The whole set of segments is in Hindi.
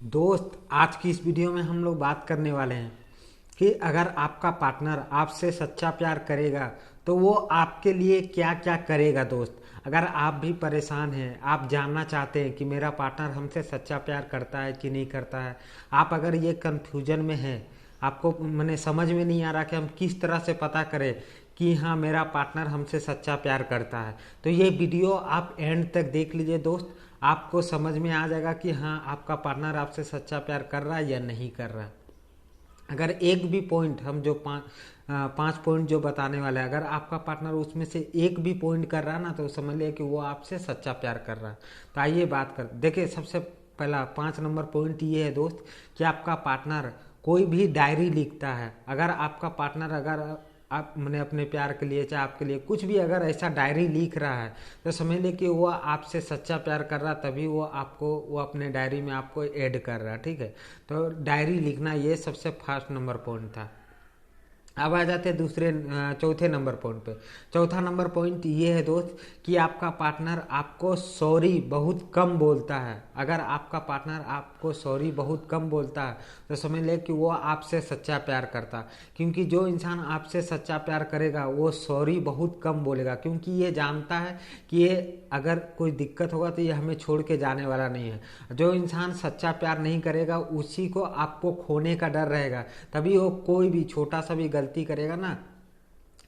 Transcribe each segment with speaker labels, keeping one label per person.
Speaker 1: दोस्त, आज की इस वीडियो में हम लोग बात करने वाले हैं कि अगर आपका पार्टनर आपसे सच्चा प्यार करेगा तो वो आपके लिए क्या क्या करेगा। दोस्त, अगर आप भी परेशान हैं, आप जानना चाहते हैं कि मेरा पार्टनर हमसे सच्चा प्यार करता है कि नहीं करता है, आप अगर ये कंफ्यूजन में हैं, आपको मैंने समझ में नहीं आ रहा कि हम किस तरह से पता करें कि हाँ मेरा पार्टनर हमसे सच्चा प्यार करता है, तो ये वीडियो आप एंड तक देख लीजिए। दोस्त, आपको समझ में आ जाएगा कि हाँ आपका पार्टनर आपसे सच्चा प्यार कर रहा है या नहीं कर रहा है। अगर एक भी पॉइंट हम जो पांच पॉइंट जो बताने वाले हैं, अगर आपका पार्टनर उसमें से एक भी पॉइंट कर रहा है ना, तो समझ लिया कि वो आपसे सच्चा प्यार कर रहा है। तो आइए बात कर, देखिए सबसे पहला 5 नंबर पॉइंट ये है दोस्त कि आपका पार्टनर कोई भी डायरी लिखता है। अगर आपका पार्टनर अगर आप मैंने अपने प्यार के लिए चाहे आपके लिए कुछ भी अगर ऐसा डायरी लिख रहा है, तो समझ ले कि वो आपसे सच्चा प्यार कर रहा, तभी वो अपने डायरी में आपको ऐड कर रहा है। ठीक है, तो डायरी लिखना ये सबसे फर्स्ट नंबर पॉइंट था। अब आ जाते हैं चौथे नंबर पॉइंट पे। चौथा नंबर पॉइंट ये है दोस्त कि आपका पार्टनर आपको सॉरी बहुत कम बोलता है। अगर आपका पार्टनर आपको सॉरी बहुत कम बोलता है तो समझ ले कि वो आपसे सच्चा प्यार करता है। क्योंकि जो इंसान आपसे सच्चा प्यार करेगा वो सॉरी बहुत कम बोलेगा, क्योंकि ये जानता है कि ये अगर कोई दिक्कत होगा तो ये हमें छोड़ के जाने वाला नहीं है। जो इंसान सच्चा प्यार नहीं करेगा उसी को आपको खोने का डर रहेगा, तभी वो कोई भी छोटा सा भी गलती करेगा ना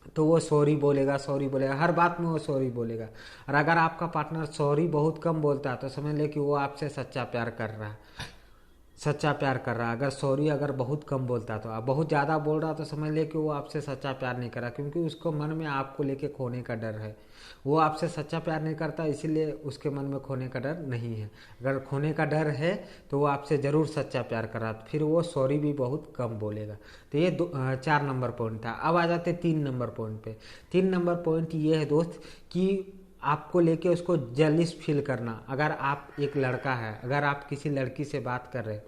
Speaker 1: तो वो सॉरी बोलेगा, सॉरी बोलेगा, हर बात में वो सॉरी बोलेगा। और अगर आपका पार्टनर सॉरी बहुत कम बोलता है तो समझ ले कि वो आपसे सच्चा प्यार कर रहा है, सच्चा प्यार कर रहा है। अगर सॉरी अगर बहुत कम बोलता तो, आप बहुत ज़्यादा बोल रहा तो समझ ले कि वो आपसे सच्चा प्यार नहीं कर रहा, क्योंकि उसको मन में आपको लेके खोने का डर है। वो आपसे सच्चा प्यार नहीं करता, इसीलिए उसके मन में खोने का डर नहीं है। अगर खोने का डर है तो वो आपसे ज़रूर सच्चा प्यार कर रहा, फिर वो सॉरी भी बहुत कम बोलेगा। तो ये 4 नंबर पॉइंट था। अब आ जाते 3 नंबर पॉइंट पे। 3 नंबर पॉइंट ये है दोस्त कि आपको लेके उसको जेलिस फील करना। अगर आप एक लड़का है, अगर आप किसी लड़की से बात कर रहे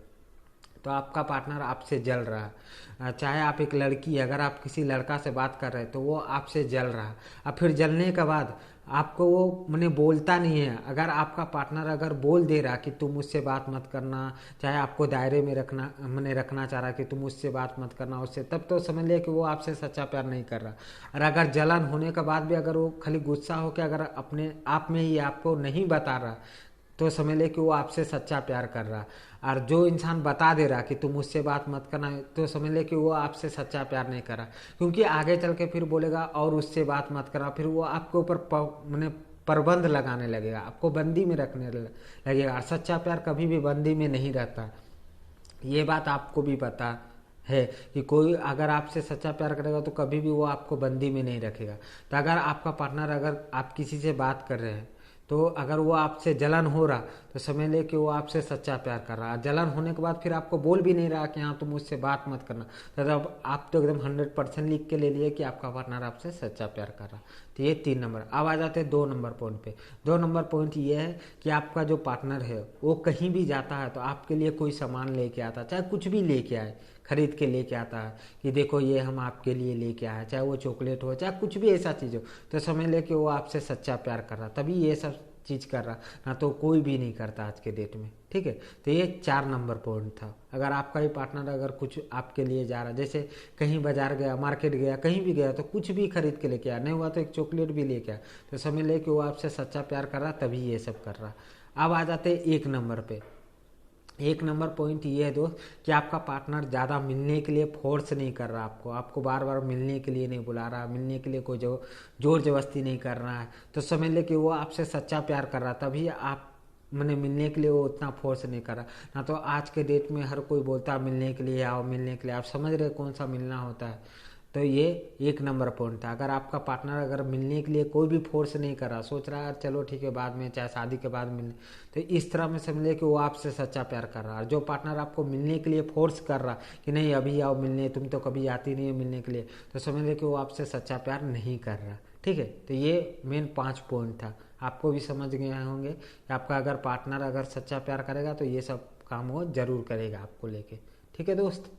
Speaker 1: तो आपका पार्टनर आपसे जल रहा है, चाहे आप एक लड़की है, अगर आप किसी लड़का से बात कर रहे हैं तो वो आपसे जल रहा है। अब फिर जलने के बाद आपको वो मैंने बोलता नहीं है। अगर आपका पार्टनर अगर बोल दे रहा कि तुम मुझसे बात मत करना, चाहे आपको दायरे में रखना मैंने रखना चाह रहा कि तुम मुझसे बात मत करना उससे, तब तो समझ लिया कि वो आपसे सच्चा प्यार नहीं कर रहा। और अगर जलन होने के बाद भी अगर वो खाली गुस्सा होकर अगर अपने आप में ही आपको नहीं बता रहा तो समझ ले कि वो आपसे सच्चा प्यार कर रहा। और जो इंसान बता दे रहा कि तुम मुझसे बात मत करना, तो समझ ले कि वो आपसे सच्चा प्यार नहीं कर रहा, क्योंकि आगे चल के फिर बोलेगा और उससे बात मत करना, फिर वो आपके ऊपर मैंने प्रबंध लगाने लगेगा, आपको बंदी में रखने लगेगा। और सच्चा प्यार कभी भी बंदी में नहीं रहता, ये बात आपको भी पता है कि कोई अगर आपसे सच्चा प्यार करेगा तो कभी भी वो आपको बंदी में नहीं रखेगा। तो अगर आपका पार्टनर अगर आप किसी से बात कर रहे हैं तो अगर वो आपसे जलन हो रहा तो समझ ले कि वो आपसे सच्चा प्यार कर रहा है। जलन होने के बाद फिर आपको बोल भी नहीं रहा कि हाँ तुम मुझसे बात मत करना, तो अब आप तो एकदम 100% लिख के ले लिए कि आपका पार्टनर आपसे सच्चा प्यार कर रहा। तो ये 3 नंबर। अब आ जाते हैं 2 नंबर पॉइंट पे। 2 नंबर पॉइंट ये है कि आपका जो पार्टनर है वो कहीं भी जाता है तो आपके लिए कोई सामान लेके आता, चाहे कुछ भी लेके आए, खरीद के लेके आता है कि देखो ये हम आपके लिए लेके आए, चाहे वो चॉकलेट हो चाहे कुछ भी ऐसा चीज़ हो, तो समझ ले कि वो आपसे सच्चा प्यार कर रहा, तभी ये सब चीज़ कर रहा, ना तो कोई भी नहीं करता आज के डेट में। ठीक है, तो ये 4 नंबर पॉइंट था। अगर आपका ही पार्टनर अगर कुछ आपके लिए जा रहा, जैसे कहीं बाजार गया, मार्केट गया, कहीं भी गया तो कुछ भी खरीद के लेके आया, नहीं हुआ तो एक चॉकलेट भी लेके आया, तो समझ ले कि वो आपसे सच्चा प्यार कर रहा, तभी ये सब कर रहा। अब आ जाते 1 नंबर पे। 1 नंबर पॉइंट ये है दोस्त कि आपका पार्टनर ज़्यादा मिलने के लिए फोर्स नहीं कर रहा, आपको आपको बार बार मिलने के लिए नहीं बुला रहा, मिलने के लिए कोई जो जोर जबरदस्ती नहीं कर रहा है, तो समझ ले कि वो आपसे सच्चा प्यार कर रहा, तभी आप मैंने मिलने के लिए वो उतना फोर्स नहीं कर रहा। ना तो आज के डेट में हर कोई बोलता है मिलने के लिए आओ, मिलने के लिए, आप समझ रहे कौन सा मिलना होता है। तो ये 1 नंबर पॉइंट था। अगर आपका पार्टनर अगर मिलने के लिए कोई भी फोर्स नहीं कर रहा, सोच रहा है चलो ठीक है बाद में चाहे शादी के बाद मिलने, तो इस तरह में समझिए कि वो आपसे सच्चा प्यार कर रहा है। जो पार्टनर आपको मिलने के लिए फोर्स कर रहा कि नहीं अभी आओ मिलने, तुम तो कभी आती नहीं है मिलने के लिए, तो समझिए कि वो आपसे सच्चा प्यार नहीं कर रहा। ठीक है, तो ये मेन 5 पॉइंट था। आपको भी समझ गए होंगे कि आपका अगर पार्टनर अगर सच्चा प्यार करेगा तो ये सब काम वो जरूर करेगा आपको लेके। ठीक है दोस्त।